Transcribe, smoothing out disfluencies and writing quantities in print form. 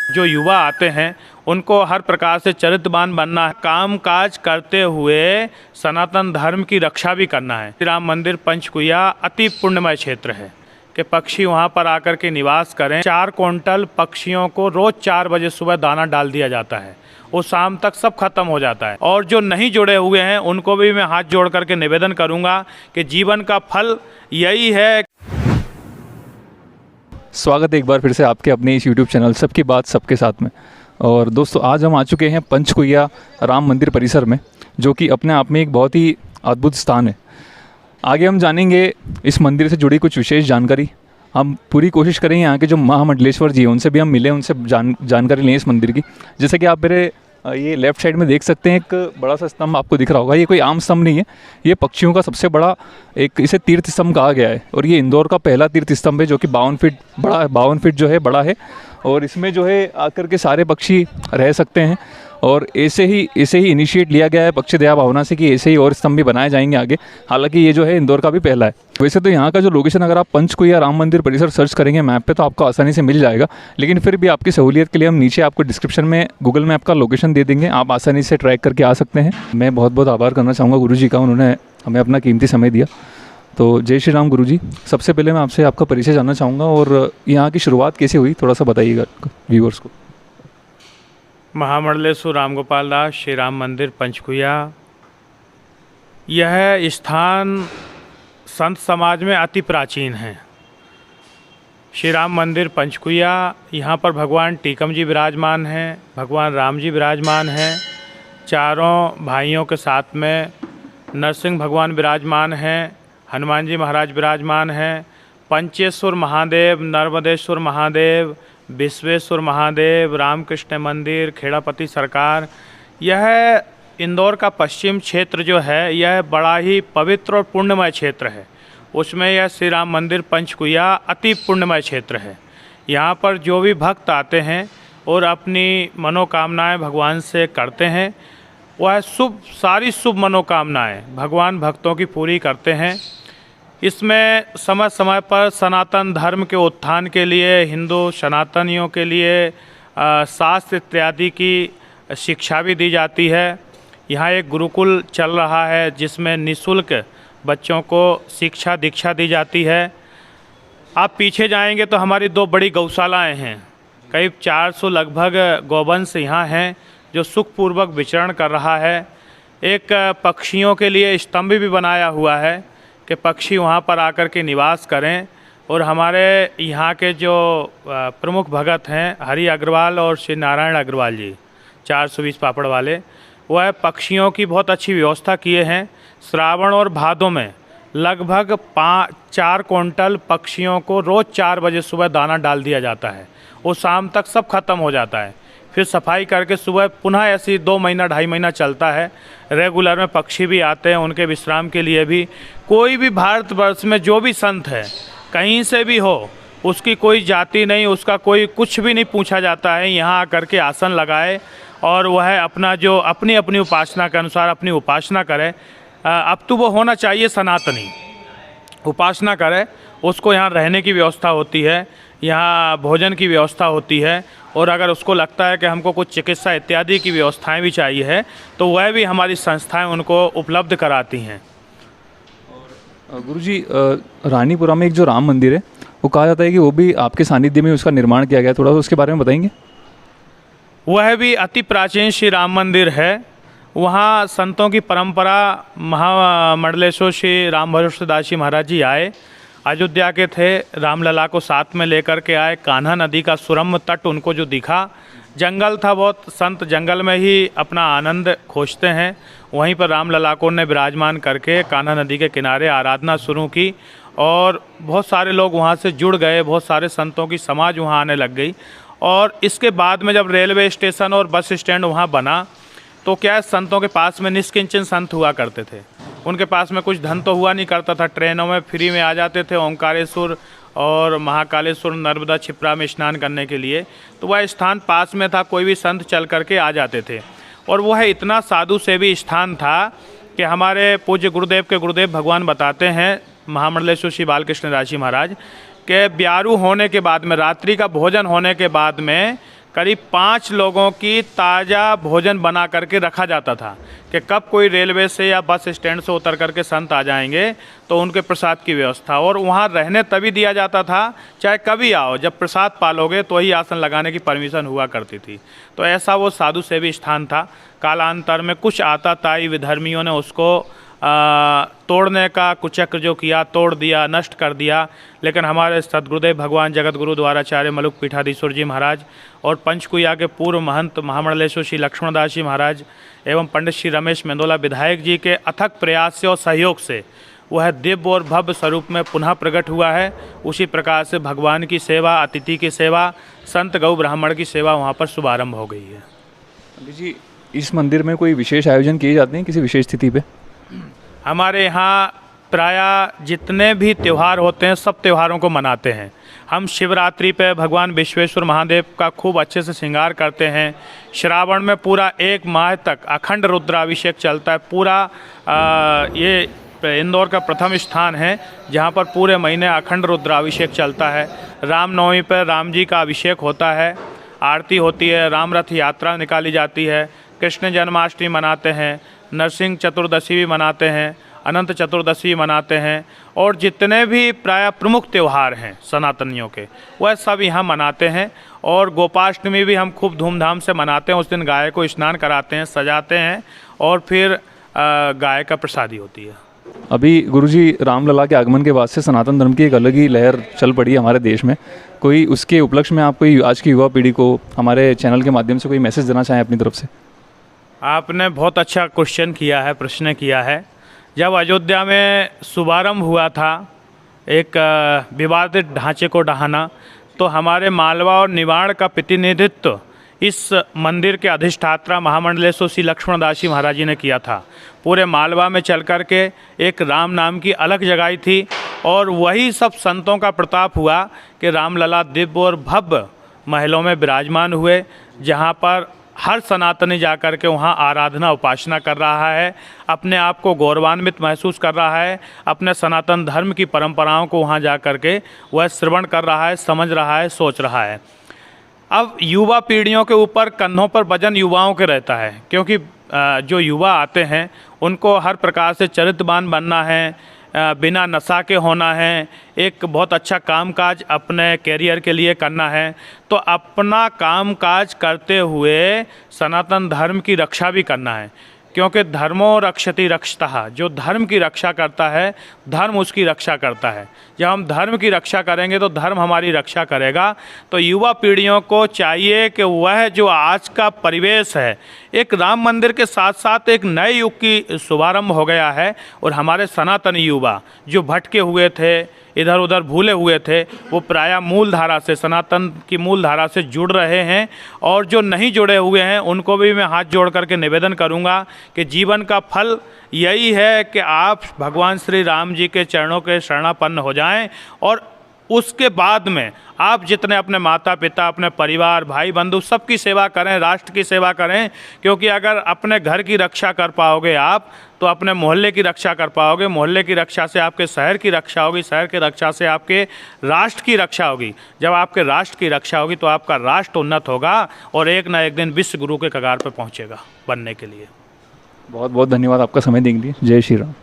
जो युवा आते हैं उनको हर प्रकार से चरित्रवान बनना है, काम काज करते हुए सनातन धर्म की रक्षा भी करना है। श्री राम मंदिर पंचकुइया अति पुण्यमय क्षेत्र है कि पक्षी वहाँ पर आकर के निवास करें। 4 क्विंटल पक्षियों को रोज़ 4 बजे सुबह दाना डाल दिया जाता है, वो शाम तक सब खत्म हो जाता है। और जो नहीं जुड़े हुए हैं उनको भी मैं हाथ जोड़ करके निवेदन करूँगा कि जीवन का फल यही है। स्वागत है एक बार फिर से आपके अपने इस YouTube चैनल सबकी बात सबके साथ में। और दोस्तों आज हम आ चुके हैं पंचकुइया राम मंदिर परिसर में, जो कि अपने आप में एक बहुत ही अद्भुत स्थान है। आगे हम जानेंगे इस मंदिर से जुड़ी कुछ विशेष जानकारी। हम पूरी कोशिश करेंगे यहाँ के जो महामंडलेश्वर जी हैं उनसे भी हम मिलें, उनसे जानकारी लें इस मंदिर की। जैसे कि आप मेरे ये लेफ़्ट साइड में देख सकते हैं, एक बड़ा सा स्तंभ आपको दिख रहा होगा। ये कोई आम स्तंभ नहीं है, ये पक्षियों का सबसे बड़ा एक इसे तीर्थ स्तंभ कहा गया है। और ये इंदौर का पहला तीर्थ स्तंभ है जो कि 52 फीट बड़ा है, 52 फीट जो है बड़ा है। और इसमें जो है आकर के सारे पक्षी रह सकते हैं। और ऐसे ही इनिशिएट लिया गया है पक्षी दया भावना से कि ऐसे ही और स्तंभ भी बनाए जाएंगे आगे। हालांकि ये जो है इंदौर का भी पहला है। वैसे तो यहाँ का जो लोकेशन अगर आप पंचकुइया राम मंदिर परिसर सर्च करेंगे मैप पे तो आपको आसानी से मिल जाएगा, लेकिन फिर भी आपकी सहूलियत के लिए हम नीचे आपको डिस्क्रिप्शन में गूगल मैप का लोकेशन दे देंगे, आप आसानी से ट्रैक करके आ सकते हैं। मैं बहुत बहुत आभार करना चाहूँगा गुरुजी का, उन्होंने हमें अपना कीमती समय दिया। तो जय श्री राम गुरुजी। सबसे पहले मैं आपसे आपका परिचय जानना चाहूँगा और यहाँ की शुरुआत कैसे हुई, थोड़ा सा बताइएगा व्यूअर्स को। महामंडलेश्वर राम गोपाल दास श्री राम मंदिर पंचकुइया, यह स्थान संत समाज में अति प्राचीन है। श्री राम मंदिर पंचकुइया, यहाँ पर भगवान टीकम जी विराजमान हैं, भगवान राम जी विराजमान हैं, चारों भाइयों के साथ में नरसिंह भगवान विराजमान हैं, हनुमान जी महाराज विराजमान हैं, पंचेश्वर महादेव, नर्मदेश्वर महादेव, विश्वेश्वर महादेव, रामकृष्ण मंदिर, खेड़ापति सरकार। यह इंदौर का पश्चिम क्षेत्र जो है यह बड़ा ही पवित्र और पुण्यमय क्षेत्र है। उसमें यह श्री राम मंदिर पंचकुइया अति पुण्यमय क्षेत्र है। यहाँ पर जो भी भक्त आते हैं और अपनी मनोकामनाएं भगवान से करते हैं, वह सारी शुभ मनोकामनाएं भगवान भक्तों की पूरी करते हैं। इसमें समय समय पर सनातन धर्म के उत्थान के लिए, हिंदू सनातनियों के लिए शास्त्र इत्यादि की शिक्षा भी दी जाती है। यहाँ एक गुरुकुल चल रहा है जिसमें निःशुल्क बच्चों को शिक्षा दीक्षा दी जाती है। आप पीछे जाएंगे तो हमारी 2 बड़ी गौशालाएं हैं, करीब 400 लगभग गौवंश यहाँ हैं जो सुखपूर्वक विचरण कर रहा है। एक पक्षियों के लिए स्तंभ भी बनाया हुआ है कि पक्षी वहाँ पर आकर के निवास करें। और हमारे यहाँ के जो प्रमुख भगत हैं हरि अग्रवाल और श्री नारायण अग्रवाल जी 420 पापड़ वाले, वह पक्षियों की बहुत अच्छी व्यवस्था किए हैं। श्रावण और भादों में लगभग 4 क्विंटल पक्षियों को रोज़ 4 बजे सुबह दाना डाल दिया जाता है, वो शाम तक सब खत्म हो जाता है। फिर सफाई करके सुबह पुनः ऐसी 2 महीना 2.5 महीना चलता है। रेगुलर में पक्षी भी आते हैं उनके विश्राम के लिए भी। कोई भी भारतवर्ष में जो भी संत है कहीं से भी हो, उसकी कोई जाति नहीं, उसका कोई कुछ भी नहीं पूछा जाता है। यहाँ आकर के आसन लगाए और वह अपना जो अपनी अपनी उपासना के अनुसार अपनी उपासना करे। अब तो वो होना चाहिए सनातनी, उपासना करे। उसको यहाँ रहने की व्यवस्था होती है, यहाँ भोजन की व्यवस्था होती है। और अगर उसको लगता है कि हमको कुछ चिकित्सा इत्यादि की व्यवस्थाएं भी चाहिए है तो वह भी हमारी संस्थाएं उनको उपलब्ध कराती हैं। गुरुजी, रानीपुरा में एक जो राम मंदिर है वो कहा जाता है कि वो भी आपके सानिध्य में उसका निर्माण किया गया, थोड़ा सा उसके बारे में बताएंगे। वह भी अति प्राचीन श्री राम मंदिर है। वहाँ संतों की परंपरा महामंडलेश्वर श्री राम भरोसे दास जी महाराज जी आए, अयोध्या के थे, रामलला को साथ में लेकर के आए। कान्हा नदी का सुरम्य तट उनको जो दिखा, जंगल था बहुत, संत जंगल में ही अपना आनंद खोजते हैं। वहीं पर रामलला को ने विराजमान करके कान्हा नदी के किनारे आराधना शुरू की और बहुत सारे लोग वहाँ से जुड़ गए, बहुत सारे संतों की समाज वहाँ आने लग गई। और इसके बाद में जब रेलवे स्टेशन और बस स्टैंड वहाँ बना तो क्या संतों के पास में निष्किंचन संत हुआ करते थे, उनके पास में कुछ धन तो हुआ नहीं करता था। ट्रेनों में फ्री में आ जाते थे ओंकारेश्वर और महाकालेश्वर, नर्मदा क्षिप्रा में स्नान करने के लिए। तो वह स्थान पास में था, कोई भी संत चल करके आ जाते थे। और वह इतना साधु सेवी स्थान था कि हमारे पूज्य गुरुदेव के गुरुदेव भगवान बताते हैं, महामंडलेश्वर श्री बालकृष्ण दास जी महाराज, कि ब्यारू होने के बाद में, रात्रि का भोजन होने के बाद में करीब 5 लोगों की ताज़ा भोजन बना करके रखा जाता था कि कब कोई रेलवे से या बस स्टैंड से उतर करके संत आ जाएंगे तो उनके प्रसाद की व्यवस्था, और वहाँ रहने तभी दिया जाता था चाहे कभी आओ, जब प्रसाद पालोगे तो ही आसन लगाने की परमिशन हुआ करती थी। तो ऐसा वो साधु सेवी स्थान था। कालांतर में कुछ आताताई विधर्मियों ने उसको तोड़ने का कुचक्र जो किया, तोड़ दिया, नष्ट कर दिया, लेकिन हमारे सदगुरुदेव भगवान जगत गुरु द्वाराचार्य मलुक पीठाधीश्वर जी महाराज और पंचकुइया के पूर्व महंत महामंडलेश्वर श्री लक्ष्मणदास जी महाराज एवं पंडित श्री रमेश मेंदोला विधायक जी के अथक प्रयास से और सहयोग से वह दिव्य और भव्य स्वरूप में पुनः प्रकट हुआ है। उसी प्रकार से भगवान की सेवा, अतिथि की सेवा, संत गौ ब्राह्मण की सेवा वहाँ पर शुभारंभ हो गई है। पंडित जी, इस मंदिर में कोई विशेष आयोजन किए जाते हैं किसी विशेष तिथि पे? हमारे यहाँ प्रायः जितने भी त्यौहार होते हैं सब त्योहारों को मनाते हैं। हम शिवरात्रि पे भगवान विश्वेश्वर महादेव का खूब अच्छे से श्रृंगार करते हैं। श्रावण में पूरा 1 माह तक अखंड रुद्राभिषेक चलता है। पूरा ये इंदौर का प्रथम स्थान है जहाँ पर पूरे महीने अखंड रुद्राभिषेक चलता है। रामनवमी पर राम जी का अभिषेक होता है, आरती होती है, राम रथ यात्रा निकाली जाती है, कृष्ण जन्माष्टमी मनाते हैं, नरसिंह चतुर्दशी भी मनाते हैं, अनंत चतुर्दशी मनाते हैं, और जितने भी प्राय प्रमुख त्यौहार हैं सनातनियों के वह सब यहाँ मनाते हैं। और गोपाष्टमी भी हम खूब धूमधाम से मनाते हैं। उस दिन गाय को स्नान कराते हैं, सजाते हैं और फिर गाय का प्रसादी होती है। अभी गुरुजी रामलला के आगमन के बाद से सनातन धर्म की एक अलग ही लहर चल पड़ी है हमारे देश में। कोई उसके उपलक्ष्य में आप कोई आज की युवा पीढ़ी को हमारे चैनल के माध्यम से कोई मैसेज देना चाहें अपनी तरफ से? आपने बहुत अच्छा क्वेश्चन किया है, प्रश्न किया है। जब अयोध्या में शुभारंभ हुआ था एक विवादित ढांचे को ढहाना, तो हमारे मालवा और निवाड़ का प्रतिनिधित्व इस मंदिर के अधिष्ठात्रा महामंडलेश्वर श्री लक्ष्मणदास जी महाराज जी ने किया था। पूरे मालवा में चल कर के एक राम नाम की अलग जगाई थी, और वही सब संतों का प्रताप हुआ कि रामलला दिव्य और भव्य महलों में विराजमान हुए, जहाँ पर हर सनातनी जाकर के वहाँ आराधना उपासना कर रहा है, अपने आप को गौरवान्वित महसूस कर रहा है, अपने सनातन धर्म की परंपराओं को वहाँ जा कर के वह श्रवण कर रहा है, समझ रहा है, सोच रहा है। अब युवा पीढ़ियों के ऊपर कंधों पर वजन युवाओं के रहता है, क्योंकि जो युवा आते हैं उनको हर प्रकार से चरित्रवान बनना है, बिना नशा के होना है, एक बहुत अच्छा कामकाज अपने कैरियर के लिए करना है। तो अपना कामकाज करते हुए सनातन धर्म की रक्षा भी करना है, क्योंकि धर्मो रक्षति रक्षतः, जो धर्म की रक्षा करता है धर्म उसकी रक्षा करता है। जब हम धर्म की रक्षा करेंगे तो धर्म हमारी रक्षा करेगा। तो युवा पीढ़ियों को चाहिए कि वह जो आज का परिवेश है, एक राम मंदिर के साथ साथ एक नए युग की शुभारंभ हो गया है, और हमारे सनातनी युवा जो भटके हुए थे, इधर उधर भूले हुए थे, वो प्रायः मूल धारा से, सनातन की मूल धारा से जुड़ रहे हैं। और जो नहीं जुड़े हुए हैं उनको भी मैं हाथ जोड़ करके निवेदन करूंगा कि जीवन का फल यही है कि आप भगवान श्री राम जी के चरणों के शरणापन्न हो जाएं, और उसके बाद में आप जितने अपने माता पिता, अपने परिवार, भाई बंधु सबकी सेवा करें, राष्ट्र की सेवा करें। क्योंकि अगर अपने घर की रक्षा कर पाओगे आप तो अपने मोहल्ले की रक्षा कर पाओगे, मोहल्ले की रक्षा से आपके शहर की रक्षा होगी, शहर की रक्षा से आपके राष्ट्र की रक्षा होगी। जब आपके राष्ट्र की रक्षा होगी तो आपका राष्ट्र उन्नत होगा और एक ना एक दिन विश्व गुरु के कगार पर पहुँचेगा बनने के लिए। बहुत बहुत धन्यवाद आपका समय देने के लिए। जय श्री राम।